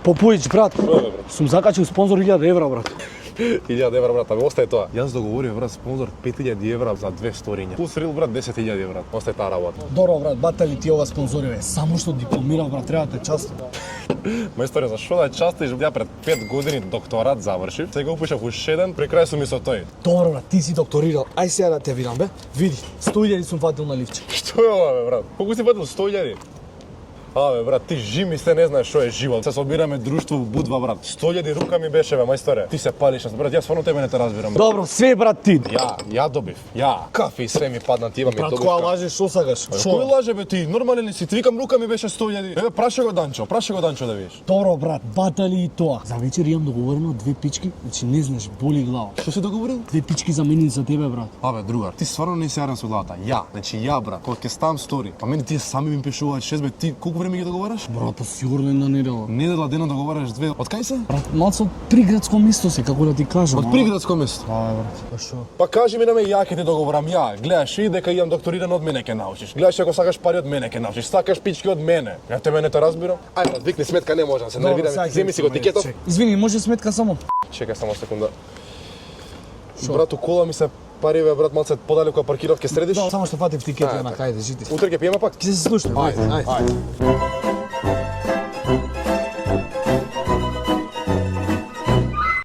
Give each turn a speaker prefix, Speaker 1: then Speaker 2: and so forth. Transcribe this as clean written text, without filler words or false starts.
Speaker 1: Попуич, брат.
Speaker 2: Што е, брат?
Speaker 1: Сум закачил спонзор 1000 евра, брат.
Speaker 2: 1000 евра, брат, ами остаje тоа. Јас договорив, брат, спонзор 5000 евра за 2 сториња. Пус рил, брат, 10.000 евра. Остаje таа работа.
Speaker 1: Добро, брат, батали ти ова спонзориве. Само што дипломирав, брат, треба да те частам.
Speaker 2: Мајсторе, зашо да частиш? Ја пред 5 години докторат завршив. Сега упишав уште еден, при крај сум и со тој.
Speaker 1: Добро, брат, ти си докторирал. Ај сега да те видам, бе. Види, 100.000 сум фатил на ливче.
Speaker 2: Што е ова, бе, брат? Колку си фатил 100.000? Абе, брат, ти жими се не знаеш што е живот. Се собираме друштво Будва, брат. 100.000 рука ми беше, бе, мајсторе. Ти се палиш, брат, јас стварно тебе не те разбирам. Брат.
Speaker 1: Добро, све, брат, ти.
Speaker 2: Ја добив. Ја. Кафе и све ми падна, ти има ми
Speaker 1: Брат,
Speaker 2: добив.
Speaker 1: која лажеш, што сакаш?
Speaker 2: Кој лаже, бе, ти? Нормален ли си? Ти викам, рука ми беше 100.000. Еве, прашај го Данчо да видиш.
Speaker 1: Добро, брат, батали и тоа. За вечер имам договорено 2 пички, значи не знаеш, боли глава.
Speaker 2: Што си договорил?
Speaker 1: 2 пички за мене и за тебе, брат.
Speaker 2: Абе, другар, ти стварно не си јарен со главата. Ја, брат, кога ќе ставам стори, па мене тие сами ми пишуваат 6, бе, ти колку време ги договараш?
Speaker 1: Брат, па сигурно една недела.
Speaker 2: Недела дена договараш 2. Од кај се?
Speaker 1: Брат, малце од приградско место се, како да ти кажам.
Speaker 2: Од приградско место.
Speaker 1: Да, брат, па шо?
Speaker 2: Па кажи ми на ме, ја ќе ти договорам, ја. Гледаш и дека имам докторирано од мене ќе научиш. Гледаш ако сакаш пари од мене ќе научиш. Сакаш пички од мене. Ја тебе не те разбирам. Ај, брат, викни сметка, не можам се нервирам. Земи си го тикетов.
Speaker 1: Извини, може сметка само?
Speaker 2: Чекај само секунда. Брат, у кола ми се пари, бе, брат, малце подалеку паркирав, ќе средиш?
Speaker 1: Само што фатив тикет на кајде, жити.
Speaker 2: Утре ќе пиеме пак.
Speaker 1: Ќе се слушаме.
Speaker 2: Ајде.